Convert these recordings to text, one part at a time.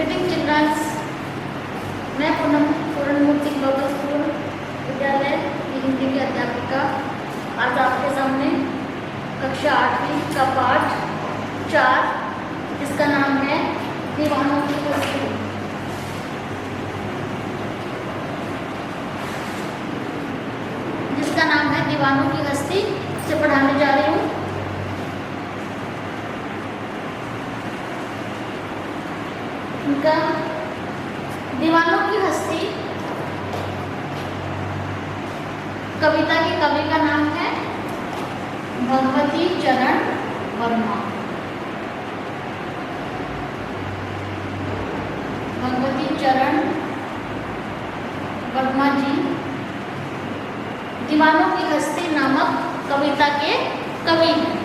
Greeting children's. मैं पूर्णमूर्ति global school विद्यालय की हिंदी की अध्यापिका आज आपके सामने कक्षा 8वीं का पाठ 4 जिसका नाम है दीवानों की हस्ती। जिसका नाम है दीवानों की हस्ती से पढ़ाने जा रही हूँ। इनका दीवानों की हस्ती कविता के कवि का नाम है भगवती चरण वर्मा। भगवती चरण वर्मा जी दीवानों की हस्ती नामक कविता के कवि हैं।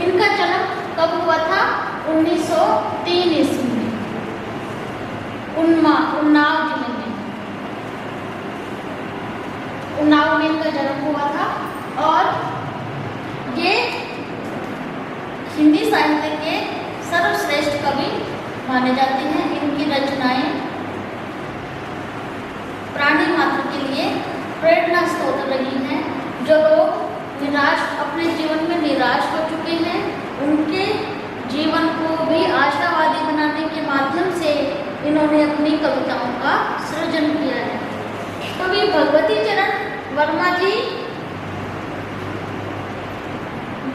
इनका जन्म कब हुआ था? 1903 ईस्वी में उन्नाव जिले में। उन्नाव में इनका जन्म हुआ था और ये हिंदी साहित्य के सर्वश्रेष्ठ कवि माने जाते हैं। इनकी रचनाएं प्राणी मात्र के लिए प्रेरणा स्रोत रही हैं। जो लोग अपने जीवन में निराश हो चुके हैं उनके जीवन को भी आशावादी बनाने के माध्यम से इन्होंने अपनी कविताओं का सृजन किया है। कवि भगवती चरण वर्मा जी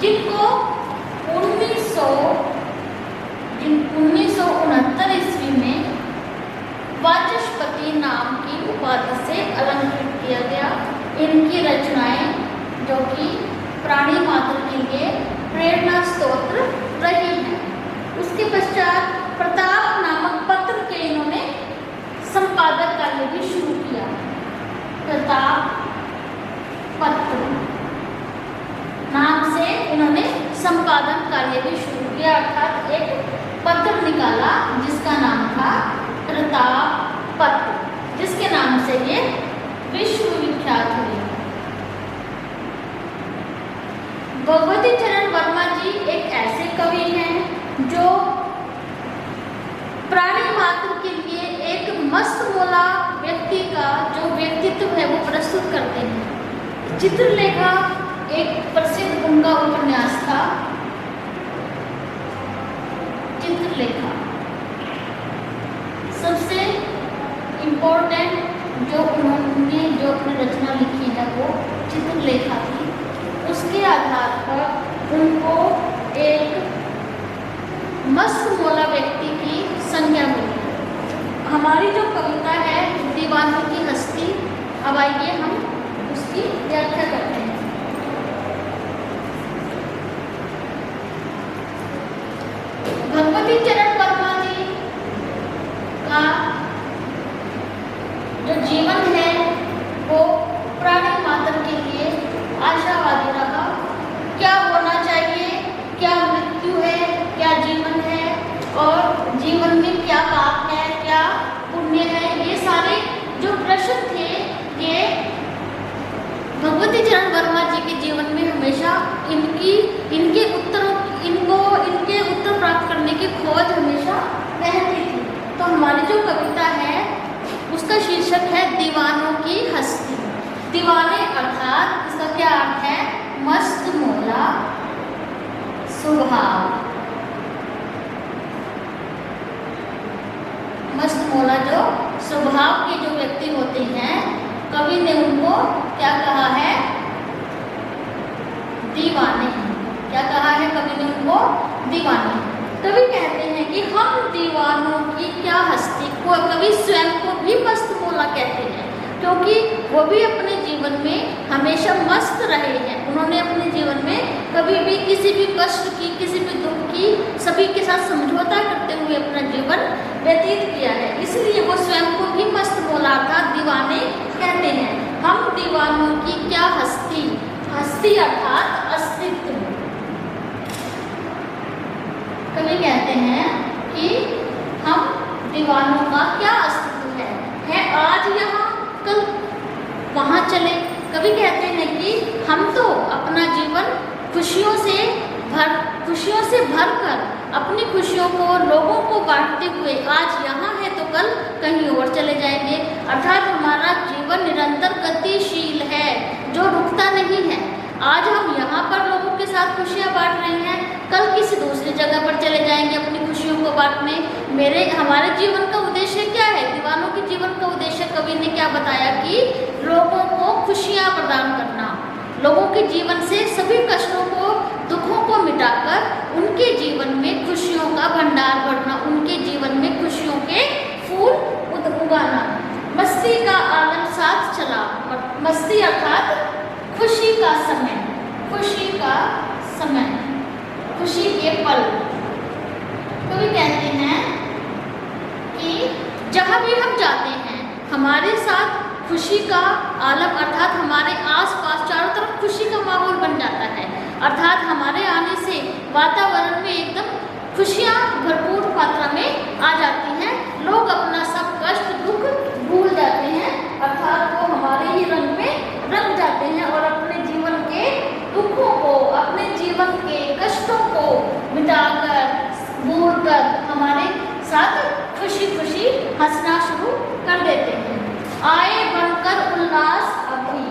जिनको 1969 ईस्वी में वाचस्पति नाम की उपाधि से अलंकृत किया गया। इनकी रचनाएं जो कि प्राणी मात्र के लिए प्रेरणा स्रोत रही हैं। उसके पश्चात प्रताप नामक पत्र के इन्होंने संपादक कार्य भी शुरू किया। प्रताप पत्र नाम से इन्होंने संपादन कार्य भी शुरू किया, अर्थात एक पत्र निकाला जिसका नाम था प्रताप पत्र, जिसके नाम से ये विश्वविख्यात हुए। भगवती चरण वर्मा जी एक ऐसे कवि हैं जो प्राणी मात्र के लिए एक मस्तमौला व्यक्ति का जो व्यक्तित्व है वो प्रस्तुत करते हैं। चित्रलेखा एक प्रसिद्ध उनका उपन्यास था। चित्रलेखा सबसे इम्पोर्टेंट जो उन्होंने जो अपनी रचना लिखी है वो चित्रलेखा थी। उसके आधार पर उनको एक मस्तमौला व्यक्ति की संज्ञा मिली। हमारी जो कविता है दीवानों की हस्ती, अब आइए हम उसकी व्याख्या करते हैं। भगवती चरण वर्मा जी का जो जीवन है वो प्राणी मात्र के लिए आशावादी रहा। क्या होना चाहिए, क्या मृत्यु है, क्या जीवन है और जीवन में क्या पाप है, क्या पुण्य है, ये सारे जो प्रश्न थे ये भगवती चरण वर्मा जी के जीवन में हमेशा इनके उत्तर प्राप्त करने की खोज हमेशा रहती थी। तो हमारी जो कविता है उसका शीर्षक है दीवानों की हस्ती। दीवाने अर्थात इसका क्या अर्थ है? मस्तमौला स्वभाव। मस्तमौला जो स्वभाव के जो व्यक्ति होते हैं कवि ने उनको क्या कहा है? दीवाने। क्या कहा है कवि ने उनको? दीवाने। कवि कहते हैं कि हम दीवानों की क्या हस्ती को, कवि स्वयं को भी मस्तमौला कहते हैं क्योंकि वो भी अपने जीवन में हमेशा मस्त रहे हैं। उन्होंने अपने जीवन में कभी भी किसी भी कष्ट की, किसी भी दुख की, सभी के साथ समझौता करते हुए अपना जीवन व्यतीत किया है। इसलिए वो स्वयं को भी मस्तमौला था दीवाने कहते हैं। हम दीवानों की क्या हस्ती, हस्ती अर्थात अस्तित्व। कवि कहते हैं कि हम दीवानों का क्या अस्तित्व है आज यहाँ कल वहाँ चले। कवि कहते हैं कि हम तो अपना जीवन खुशियों से भरकर अपनी खुशियों को लोगों को बांटते हुए आज यहाँ है कल कहीं और चले जाएंगे। अर्थात हमारा जीवन निरंतर गतिशील है, जो रुकता नहीं है। आज हम यहाँ पर लोगों के साथ खुशियाँ बांट रहे हैं, कल किसी दूसरी जगह पर चले जाएंगे अपनी खुशियों को बांटने। हमारे जीवन का उद्देश्य क्या है? दीवानों के जीवन का उद्देश्य कवि ने क्या बताया कि लोगों को खुशियाँ प्रदान करना, लोगों के जीवन से सभी कष्टों को, दुखों को मिटाकर उनके जीवन में खुशियों का भंडार भरना, उनके जीवन में खुशियों के फूल उगाना। मस्ती का आलम साथ चला, मस्ती अर्थात खुशी का समय, खुशी का समय, खुशी के पल। कवि कहते हैं कि जहाँ भी हम जाते हैं हमारे साथ खुशी का आलम अर्थात हमारे आसपास चारों तरफ खुशी का माहौल बन जाता है। अर्थात हमारे आने से वातावरण में एकदम खुशियाँ भरपूर मात्रा में आ जाती हैं। लोग अपना सब कष्ट दुख भूल जाते हैं, अर्थात वो हमारे ही रंग में रंग जाते हैं और अपने जीवन के दुखों को, अपने जीवन के कष्टों को मिटाकर, भूलकर हमारे साथ खुशी खुशी हंसना शुरू कर देते हैं। आए बनकर उल्लास अभी,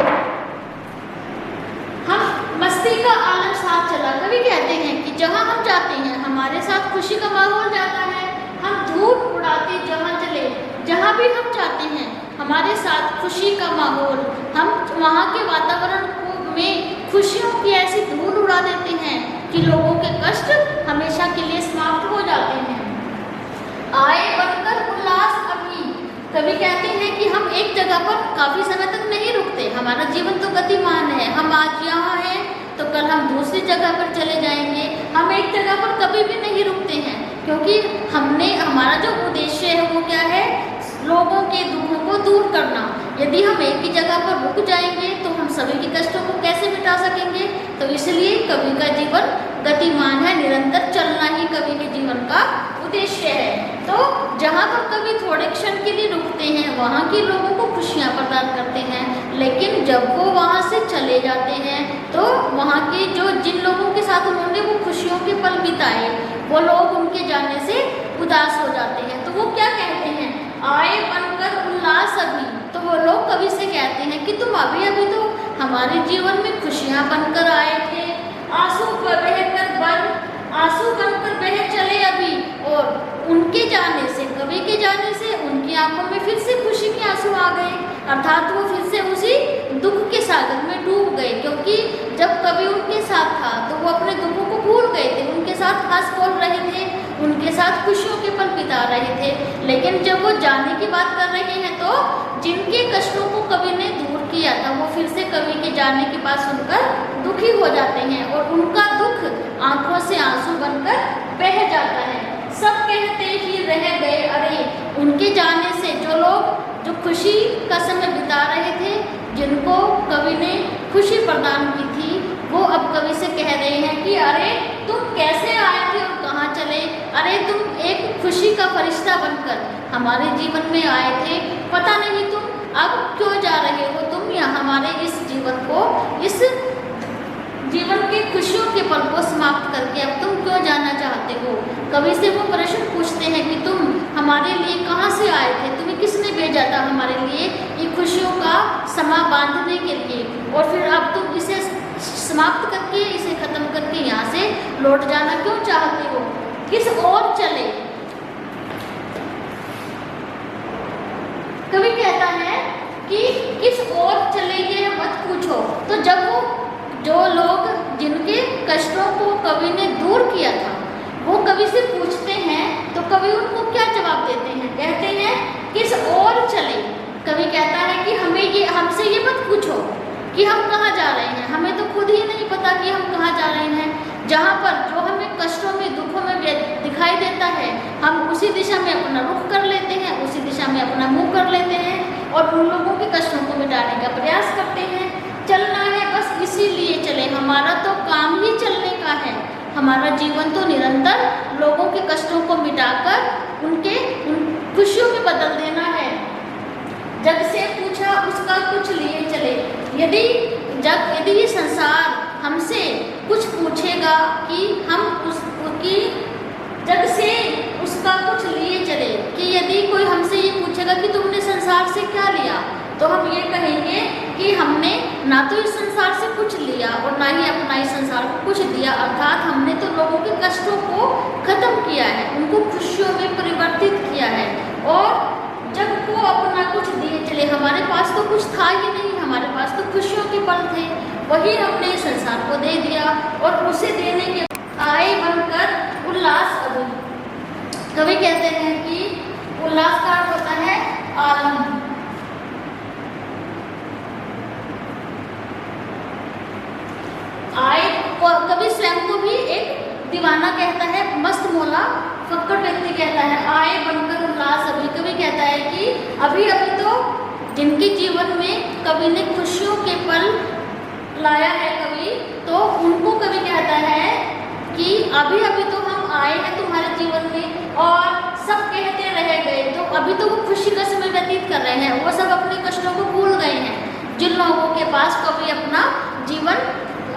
हम मस्ती का आलम साथ चला। कवि कहते हैं कि जहाँ हम जाते हैं हमारे साथ खुशी का माहौल जाता है। हम धूप उड़ाते जहाँ चले, जहाँ भी हम जाते हैं हमारे साथ खुशी का माहौल, हम वहाँ के वातावरण में खुशियों की ऐसी धूल उड़ा देते हैं कि लोगों के कष्ट हमेशा के लिए समाप्त हो जाते हैं। आए बनकर उल्लास अभी, कवि कहते हैं कि हम एक जगह पर काफी समय तक नहीं रुकते, हमारा जीवन तो गतिमान है। हम आज यहाँ हैं तो कल हम दूसरी जगह पर चले जाएंगे। हम एक जगह पर कभी भी नहीं रुकते हैं, क्योंकि हमारा जो उद्देश्य है वो क्या है? लोगों के दुखों को दूर करना। यदि हम एक ही जगह पर रुक जाएंगे तो हम सभी के कष्टों को कैसे मिटा सकेंगे? तो इसलिए कवि का जीवन गतिमान है, निरंतर चलना ही कवि के जीवन का उद्देश्य है। तो जहाँ पर कवि थोड़े क्षण के लिए रुकते हैं वहाँ के लोगों को खुशियाँ प्रदान करते हैं, लेकिन जब वो वहाँ से चले जाते हैं तो वहाँ के जिन लोगों के साथ उन्होंने वो खुशियों के पल बिताए वो लोग उनके जाने से उदास हो जाते हैं। तो वो क्या कहते हैं? आए बनकर उल्लास अभी, तो वो लोग कवि से कहते हैं कि तुम अभी अभी तो हमारे जीवन में खुशियाँ बनकर आए थे, आंसू बनकर बह चले अभी, और उनके जाने से, कवि के जाने से उनकी आंखों में फिर से खुशी के आंसू आ गए। अर्थात वो फिर से उसी दुख के सागर में डूब गए, क्योंकि जब कवि उनके साथ था तो वो अपने दुखों को भूल गए थे, उनके साथ हंस बोल रहे थे, उनके साथ खुशियों के पल बिता रहे थे। लेकिन जब वो जाने की बात कर रहे हैं तो जिनके कष्टों को कवि ने दूर किया था वो फिर से कवि के जाने की बात सुनकर दुखी हो जाते हैं और उनका दुख आंखों से आंसू बनकर बह जाता है। सब कहते ही रह गए अरे, उनके जाने से जो लोग जो खुशी का समय बिता रहे थे, जिनको कवि ने खुशी प्रदान की थी, वो अब कवि से कह रहे हैं कि अरे तुम कैसे आए थे और कहाँ चले? अरे तुम एक खुशी का फरिश्ता बनकर हमारे जीवन में आए थे, पता नहीं तुम अब क्यों जा रहे हो? तुम या हमारे इस जीवन को, इस जीवन के खुशियों के पल को समाप्त करके अब तुम क्यों जाना चाहते हो? कवि से वो प्रश्न पूछते हैं कि तुम हमारे लिए कहाँ से आए थे? तुम्हें किसने भेजा था हमारे लिए ये खुशियों का समा बांधने के लिए? और फिर अब तुम इसे समाप्त करके, इसे खत्म करके यहाँ से लौट जाना क्यों चाहते हो? किस ओर चले? कवि कहता है कि किस ओर चले ये मत पूछो। तो जब वो जो लोग जिनके कष्टों को कवि ने दूर किया था वो कवि से पूछते हैं तो कवि उनको क्या जवाब देते हैं? कहते हैं किस ओर चले। कवि कहता है कि हमसे ये मत पूछो कि हम कहाँ जा रहे हैं, हमें तो खुद ही नहीं पता कि हम कहाँ जा रहे हैं। जहाँ पर जो हमें कष्टों में, दुखों में दिखाई देता है, हम उसी दिशा में अपना रुख कर लेते हैं, उसी दिशा में अपना मुंह कर लेते हैं और उन लोगों के कष्टों को मिटाने का प्रयास करते हैं। चलना है बस इसीलिए चले, हमारा तो काम ही चलने का है। हमारा जीवन तो निरंतर लोगों के कष्टों को मिटाकर उन खुशियों में बदल देना है। जग से पूछा उसका कुछ लिए चले। यदि ये संसार हमसे कुछ पूछेगा कि हम उसकी जग से उसका कुछ लिए चले, कि यदि कोई हमसे पूछेगा कि तुमने संसार से क्या लिया, तो हम ये कहेंगे कि हमने ना तो इस संसार से कुछ लिया और ना ही अपना इस संसार को कुछ दिया, अर्थात हमने तो लोगों के कष्टों को खत्म किया है, उनको खुशियों में परिवर्तित किया है। और जब वो अपना कुछ दिए चले, हमारे पास तो कुछ था ही नहीं, हमारे पास तो खुशियों के पल थे, वही हमने इस संसार को दे दिया। और उसे देने के आए बनकर उल्लास अभी। कवि कहते हैं कि उल्लास का अर्थ होता है आनंद। आए, कवि स्वयं को भी एक दीवाना कहता है, मस्त मौला फक्कड़ व्यक्ति कहता है। आए बनकर उल्लास अभी, कवि कहता है कि अभी अभी तो जिनके जीवन में कवि ने खुशियों के पल लाया है कवि, तो उनको कवि कहता है कि अभी अभी तो हम आए हैं तुम्हारे जीवन में और सब कहते रह गए, तो अभी तो वो खुशी का समय व्यतीत कर रहे हैं, वो सब अपने कष्टों को भूल गए हैं। जिन लोगों के पास कवि अपना जीवन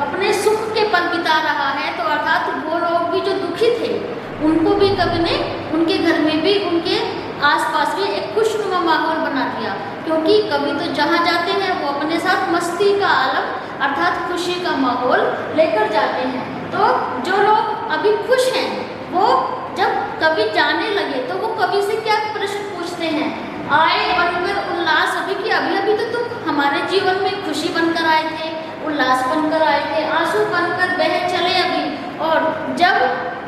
अपने सुख के पल बिता रहा है, तो अर्थात वो लोग भी जो दुखी थे उनको भी कवि ने उनके घर में भी, उनके आसपास भी एक खुशनुमा माहौल बना दिया। क्योंकि कवि तो जहाँ जाते हैं वो अपने साथ मस्ती का आलम अर्थात खुशी का माहौल लेकर जाते हैं। तो जो लोग अभी खुश हैं वो जब कवि जाने लगे तो वो कवि से क्या प्रश्न पूछते हैं, आए बनकर उल्लास अभी, कि अभी अभी तो तुम हमारे जीवन में खुशी बनकर आए थे, उल्लास बनकर आए थे, आंसू बनकर बह चले अभी, और जब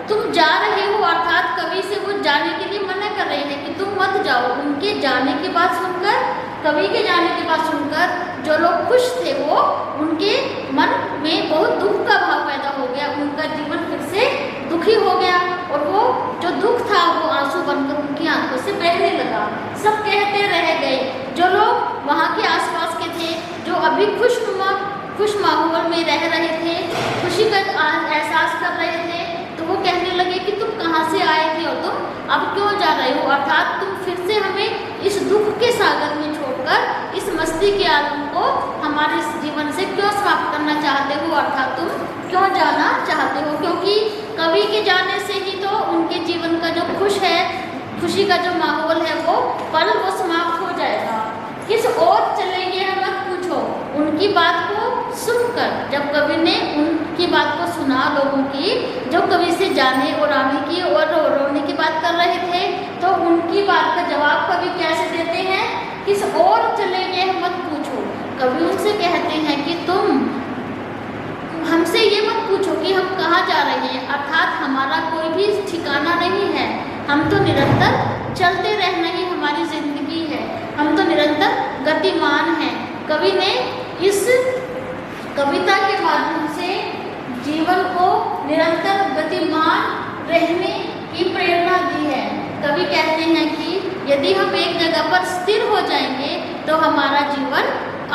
तुम जा रहे हो अर्थात कवि से वो जाने के लिए मना कर रहे हैं कि तुम मत जाओ। उनके जाने की बात सुनकर, कवि के जाने की बात सुनकर जो लोग खुश थे वो उनके मन में बहुत दुख का भाव पैदा हो गया, उनका जीवन फिर से दुखी हो गया और वो जो दुख था वो आंसू बनकर उनकी आंखों से बहने लगा। सब कहते रह गए, जो लोग वहाँ के आसपास के थे, जो अभी खुश माहौल में रह रहे थे, खुशी का एहसास कर रहे थे, तो वो कहने लगे कि तुम कहाँ से आए थे और तुम अब क्यों जा रहे हो, अर्थात तुम फिर से हमें इस दुख के सागर में छोड़कर इस मस्ती के आलम को हमारे इस जीवन से क्यों समाप्त करना चाहते हो, अर्थात तुम क्यों जाना चाहते हो। क्योंकि कवि के जाने से ही तो उनके जीवन का जो खुशी का जो माहौल है वो पल वो समाप्त हो जाएगा। किस ओर चलेंगे मत पूछो, उनकी बात को सुनकर, जब कवि ने उनकी बात को सुना लोगों की जो कवि से जाने और आने की और रोने की बात कर रहे थे, तो उनकी बात का जवाब कवि कैसे देते हैं, किस ओर चलेंगे मत पूछो। कवि उनसे कहते हैं कि तुम हमसे ये मत पूछो कि हम कहाँ जा रहे हैं, अर्थात हमारा कोई भी ठिकाना नहीं है, हम तो निरंतर चलते रहना ही हमारी जिंदगी है, हम तो निरंतर गतिमान हैं। कवि ने इस कविता के माध्यम से जीवन को निरंतर गतिमान रहने की प्रेरणा दी है। कवि कहते हैं कि यदि हम एक जगह पर स्थिर हो जाएंगे तो हमारा जीवन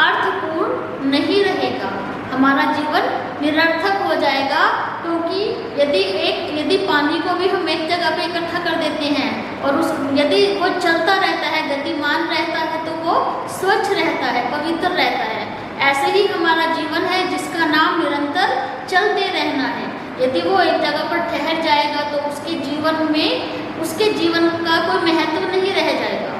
अर्थपूर्ण नहीं रहेगा, हमारा जीवन निरर्थक हो जाएगा। क्योंकि यदि पानी को भी हम एक जगह पे इकट्ठा कर देते हैं और यदि वो चलता रहता है, गतिमान रहता है, तो वो स्वच्छ रहता है, पवित्र रहता है। ऐसे ही हमारा जीवन है जिसका नाम निरंतर चलते रहना है। यदि वो एक जगह पर ठहर जाएगा तो उसके जीवन का कोई महत्व नहीं रह जाएगा।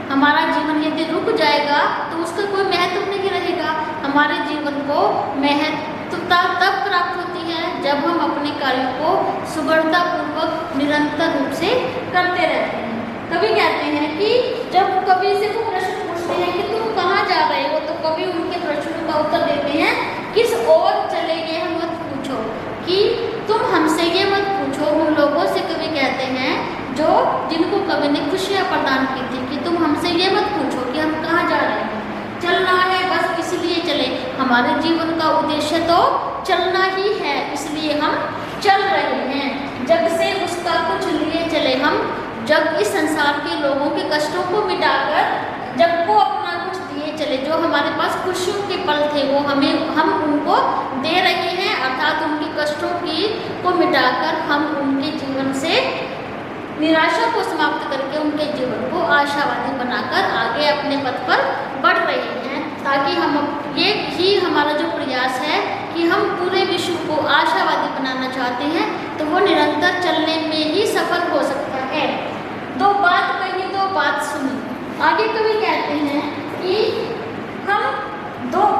हमारा जीवन यदि रुक जाएगा तो उसका कोई महत्व नहीं रहेगा। हमारे जीवन को महत्वता तब प्राप्त होती है जब हम अपने कार्यों को सुगढ़तापूर्वक निरंतर रूप से करते रहते हैं। कवि कहते हैं कि जब कवि से वो प्रश्न पूछते हैं कि तुम कहाँ जा रहे हो, तो कवि उनके प्रश्नों का उत्तर देते हैं, किस ओर चले गए मत पूछो, कि तुम हमसे ये मत पूछो। उन लोगों से कवि कहते हैं जिनको कवि ने खुशियाँ प्रदान की थी कि तुम हमसे ये मत पूछो कि हम कहाँ जा रहे हैं, चलना है बस इसलिए चले। हमारे जीवन का उद्देश्य तो चलना ही है, इसलिए हम चल रहे हैं। जग से उसका कुछ लिए चले हम, जब इस संसार के लोगों के कष्टों को मिटाकर जग को अपना कुछ दिए चले। जो हमारे पास खुशियों के पल थे वो हम उनको दे रहे हैं, अर्थात उनके कष्टों को मिटाकर हम उनके जीवन से निराशा को समाप्त करके उनके जीवन को आशावादी बनाकर आगे अपने पथ पर बढ़ रहे हैं। ताकि ये ही हमारा जो प्रयास है कि हम पूरे विश्व को आशावादी बनाना चाहते हैं, तो वो निरंतर चलने में ही सफल हो सकता है। दो बात कही दो बात सुनी, आगे कवि कहते हैं कि हम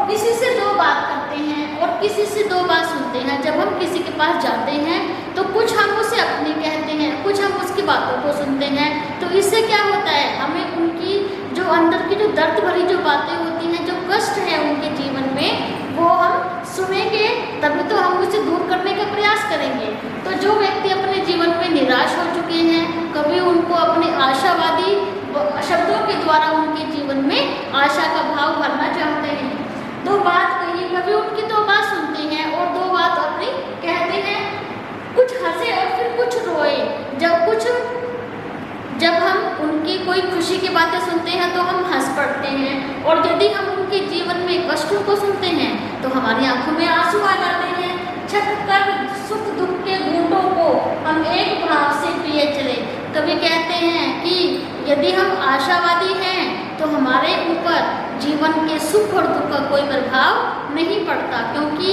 किसी से दो बात करते हैं और किसी से दो बात सुनते हैं। जब हम किसी के पास जाते हैं तो कुछ हम उसे अपनी कहते हैं, कुछ हम उसकी बातों को सुनते हैं। तो इससे क्या होता है, हमें उनकी जो अंदर की जो दर्द भरी जो बातें होती हैं, जो कष्ट है उनके जीवन में, वो हम सुनेंगे, तभी तो हम उसे दूर करने का प्रयास करेंगे। तो जो व्यक्ति अपने जीवन में निराश हो चुके हैं, कभी उनको अपने आशावादी शब्दों के द्वारा उनके जीवन में आशा का भाव भरना चाहते हैं। दो बात कही, कभी उनकी दो बात सुनते हैं और दो बात अपनी कहते हैं। कुछ हंसे और फिर कुछ रोए। जब हम उनकी कोई खुशी की बातें सुनते हैं तो हम हंस पड़ते हैं, और यदि हम उनके जीवन में कष्टों को सुनते हैं तो हमारी आंखों में आंसू आ जाते हैं। छक कर सुख दुख के घूंटों को हम एक भाव से पिए चले। कभी कहते हैं कि यदि हम आशावादी हैं तो हमारे ऊपर जीवन के सुख और दुख का कोई प्रभाव नहीं पड़ता, क्योंकि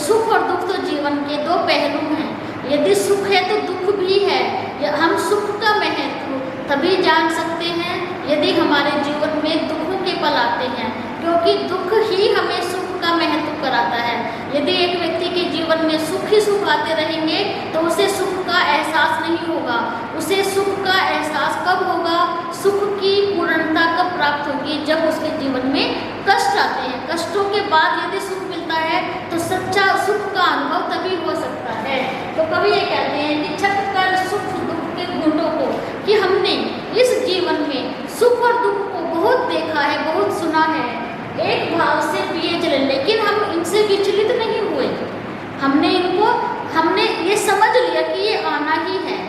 सुख और दुख तो जीवन के दो पहलू हैं। यदि सुख है तो दुख भी है। हम सुख का महत्व तभी जान सकते हैं यदि हमारे जीवन में दुखों के पल आते हैं, क्योंकि दुख ही हमें सुख का महत्व कराता है। यदि एक व्यक्ति के जीवन में सुख ही सुख आते रहेंगे तो उसे सुख का एहसास नहीं होगा। उसे सुख का एहसास कब होगा, सुख की पूर्णता कब प्राप्त होगी, जब उसके जीवन में कष्ट आते हैं। कष्टों के बाद यदि सुख मिलता है तो सच्चा सुख का अनुभव तभी हो सकता है। तो कभी ये कहते हैं कि छक कर सुख दुख के घूंटों को, कि हमने इस जीवन में सुख और दुख को बहुत देखा है, बहुत सुना है, एक भाव से पिए चले, लेकिन हम इनसे विचलित नहीं हुए। हमने ये समझ लिया कि ये आना ही है।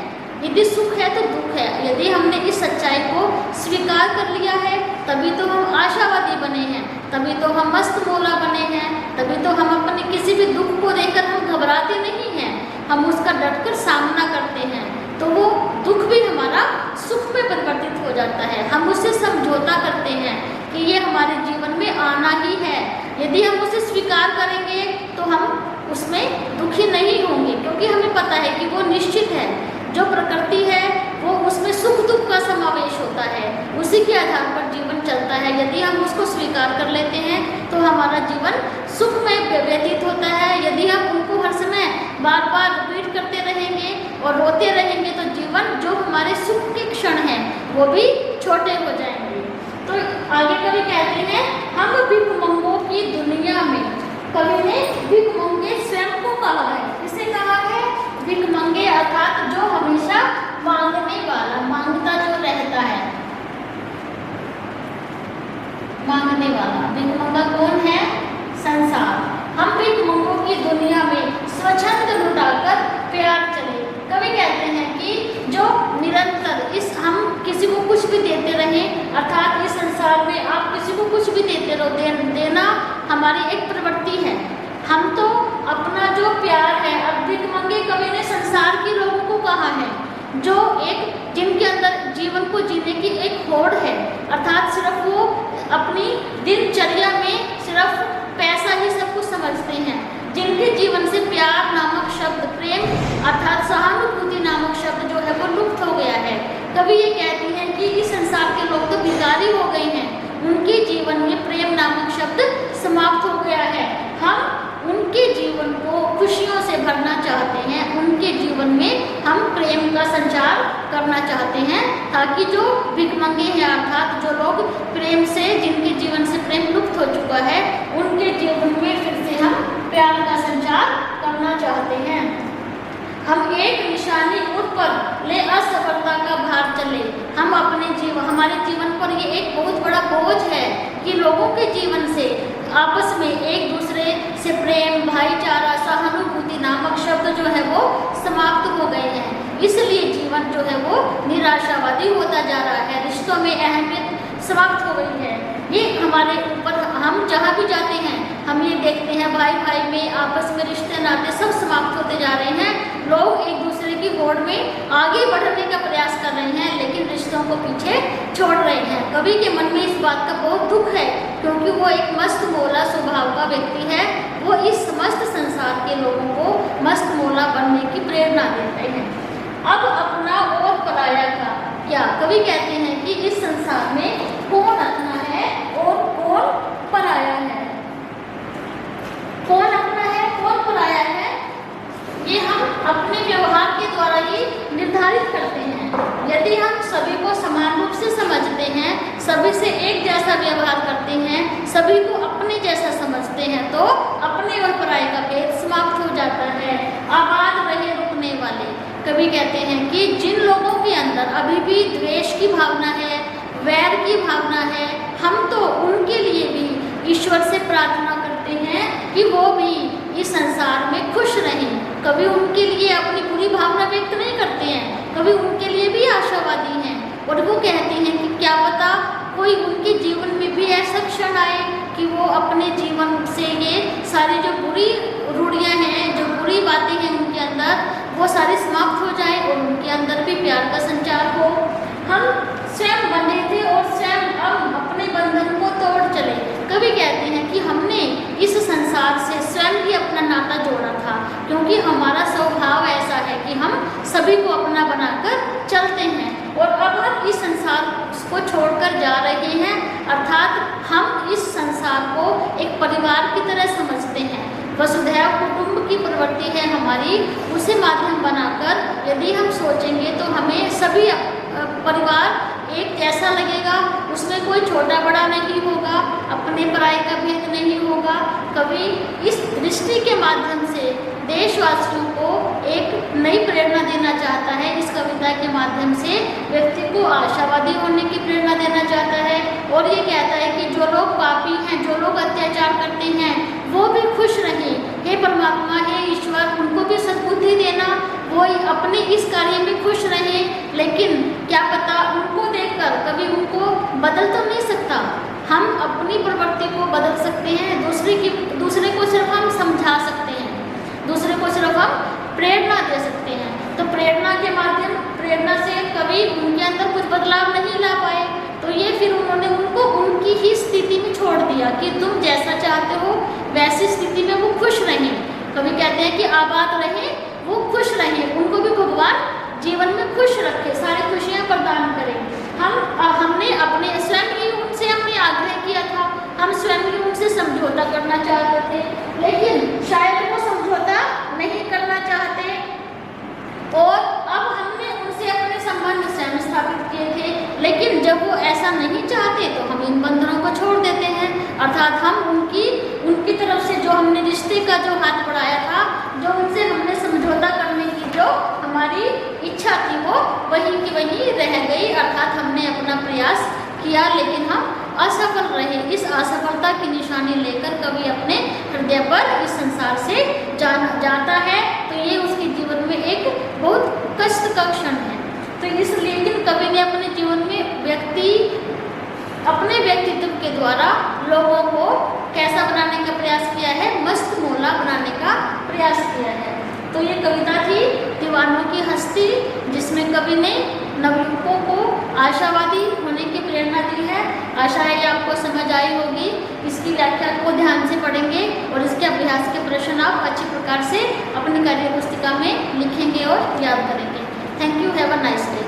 यदि सुख है तो दुख है। यदि हमने इस सच्चाई को स्वीकार कर लिया है तभी तो हम आशावादी बने हैं, तभी तो हम मस्त मौला बने हैं, तभी तो हम अपने किसी भी दुख को देखकर हम घबराते नहीं हैं, हम उसका डटकर सामना करते हैं। तो वो दुख भी हमारा सुख में परिवर्तित हो जाता है। हम उससे समझौता करते हैं कि ये हमारे जीवन में आना ही है। यदि हम उसे स्वीकार करेंगे तो हम उसमें दुखी नहीं होंगे, क्योंकि हमें पता है कि वो निश्चित है। जो प्रकृति है वो उसमें सुख दुख का समावेश होता है, उसी के आधार पर जीवन चलता है। यदि हम उसको स्वीकार कर लेते हैं तो हमारा जीवन सुख में व्यतीत होता है। यदि हम उनको हर समय बार बार रिपीट करते रहेंगे और रोते रहेंगे तो जीवन जो हमारे सुख के क्षण हैं वो भी छोटे हो जाएंगे। तो आगे कवि कहते हैं, हम भिखमंगों की दुनिया में, कवि ने भिखमंगे स्वयं को कहा है। किसे कहा है? भिखमंगे, अर्थात जो हमेशा मांगने वाला, मांगता जो रहता है, मांगने वाला। भिखमंगा कौन है? संसार। हम भिखमंगों की दुनिया में स्वच्छंद लुटाकर प्यार चले। कवि कहते हैं कि जो निरंतर हम किसी को कुछ भी देते रहें, अर्थात इस संसार में आप किसी को कुछ भी देते रहो, देना हमारी एक प्रवृत्ति है। हम तो अपना जो प्यार है, अब भिखमंगे कवि ने संसार के लोगों को कहा है, जो जिनके अंदर जीवन को जीने की एक होड़ है, अर्थात सिर्फ वो अपनी दिनचर्या में सिर्फ पैसा ही सब कुछ समझते हैं, जिनके जीवन से प्यार नामक शब्द, प्रेम अर्थात सहानुभूति नामक शब्द जो है वो लुप्त हो गया है। कवि ये कहती हैं कि इस संसार के लोग तो भिखारी हो गए हैं, उनके जीवन में प्रेम नामक शब्द समाप्त हो गया है। हम उनके जीवन को खुशियों से भरना चाहते हैं, उनके जीवन में हम प्रेम का संचार करना चाहते हैं, ताकि जो भिखमंगे हैं, अर्थात जो लोग प्रेम से, जिनके जीवन से प्रेम लुप्त हो चुका है, उनके जीवन में फिर से हम प्यार का संचार करना चाहते हैं। हम एक निशानी उठ पर ले असफलता का भार चले। हम अपने हमारे जीवन पर ये एक बहुत बड़ा बोझ है कि लोगों के जीवन से आपस में एक दूसरे से प्रेम, भाईचारा, सहानुभूति नामक शब्द जो है वो समाप्त हो गए हैं। इसलिए जीवन जो है वो निराशावादी होता जा रहा है, रिश्तों में अहमियत समाप्त हो गई है। ये हमारे ऊपर, हम जहाँ भी जाते हैं हम ये देखते हैं, भाई भाई में आपस में रिश्ते नाते सब समाप्त होते जा रहे हैं। लोग एक दूसरे की होड़ में आगे बढ़ने का प्रयास कर रहे हैं, लेकिन रिश्तों को पीछे छोड़ रहे हैं। कवि के मन में इस बात का बहुत दुख है, क्योंकि वो एक मस्त मौला स्वभाव का व्यक्ति है। वो इस समस्त संसार के लोगों को मस्त मौला बनने की प्रेरणा देते हैं। अब अपना और पराया का क्या? कवि कहते हैं कि कि इस संसार में कौन अपना है और कौन पराया है। कौन अपना है, कौन पराया है, ये हम अपने व्यवहार के द्वारा ही निर्धारित करते हैं। यदि हम सभी को समान रूप से समझते हैं, सभी से एक जैसा व्यवहार करते हैं, सभी को अपने जैसा समझते हैं, तो अपने और पराये का भेद समाप्त हो जाता है। आबाद रहे रुकने वाले। कवि कहते हैं कि जिन लोगों के अंदर अभी भी द्वेष की भावना है, वैर की भावना है, हम तो उनके लिए भी ईश्वर से प्रार्थना करते हैं कि वो भी इस संसार में खुश रहें। कभी उनके लिए अपनी बुरी भावना व्यक्त नहीं करते हैं, कभी उनके लिए भी आशावादी हैं और वो कहते हैं कि क्या पता कोई उनके जीवन में भी ऐसा क्षण आए कि वो अपने जीवन से ये सारी जो बुरी रूढ़ियाँ हैं, जो बुरी बातें हैं उनके अंदर, वो सारी समाप्त हो जाए और उनके अंदर भी प्यार का संचार हो। हम स्वयं बंधे थे और स्वयं हम अपने बंधन को तोड़ चले। कभी कहते हैं कि हमने इस संसार से स्वयं ही अपना नाता जोड़ा था, क्योंकि हमारा स्वभाव ऐसा है कि हम सभी को अपना बनाकर चलते हैं और अब हम इस संसार को छोड़कर जा रहे हैं, अर्थात हम इस संसार को एक परिवार की तरह समझते हैं। वसुधैव कुटुंब की प्रवृत्ति है हमारी, उसे माध्यम बनाकर यदि हम सोचेंगे तो हमें सभी परिवार एक जैसा लगेगा, उसमें कोई छोटा बड़ा नहीं होगा, अपने पराये का भेद नहीं होगा। कवि इस दृष्टि के माध्यम से देशवासियों को एक नई प्रेरणा देना चाहता है। इस कविता के माध्यम से व्यक्ति को आशावादी होने की प्रेरणा देना चाहता है और ये कहता है कि जो लोग पापी हैं, जो लोग अत्याचार करते हैं, वो भी खुश रहें। हे परमात्मा, हे ईश्वर, उनको भी सद्बुद्धि देना, वो अपने इस कार्य में खुश रहें। लेकिन क्या पता उनको देखकर कभी उनको बदल तो नहीं सकता। हम अपनी प्रवृत्ति को बदल सकते हैं, दूसरे को सिर्फ हम समझा सकते हैं, दूसरे को सिर्फ हम प्रेरणा दे सकते हैं। तो प्रेरणा से कभी उनके अंदर कुछ बदलाव नहीं ला पाए, तो ये फिर उन्होंने उनको उनकी ही स्थिति में छोड़ दिया कि तुम जैसा चाहते हो वैसी स्थिति में वो खुश रहें। कभी कहते हैं कि आबाद रहें, वो खुश रहें, उनको भी भगवान जीवन में खुश रखे, सारी खुशियाँ प्रदान करें। हमने अपने स्वयं ही उनसे हमने आग्रह किया था, हम स्वयं ही उनसे समझौता करना चाहते थे, लेकिन शायद वो समझौता नहीं करना चाहते और अब हमने उनसे अपने संबंध स्वयं स्थापित किए थे। लेकिन जब वो ऐसा नहीं चाहते तो हम इन बंधनों को छोड़ देते हैं, अर्थात हम उनकी तरफ से जो हमने रिश्ते का जो हाथ बढ़ाया था, जो उनसे हमने समझौता करने की जो हमारी इच्छा थी, वो वहीं की वहीं रह गई, अर्थात हमने अपना प्रयास किया लेकिन हम असफल रहे। इस असफलता की निशानी लेकर कवि अपने हृदय पर इस संसार से जाता है, तो ये उसके जीवन में एक बहुत कष्ट का क्षण है। तो इसलिए कवि ने अपने जीवन में अपने व्यक्तित्व के द्वारा लोगों को कैसा बनाने का प्रयास किया है, मस्त मोला बनाने का प्रयास किया है। तो ये कविता थी दीवानों की हस्ती, जिसमें कवि ने नवयुवकों को आशावादी होने की प्रेरणा दी है। आशा है ये आपको समझ आई होगी। इसकी व्याख्या को ध्यान से पढ़ेंगे और इसके अभ्यास के प्रश्न आप अच्छी प्रकार से अपनी कार्य पुस्तिका में लिखेंगे और याद करेंगे। Thank you, have a nice day.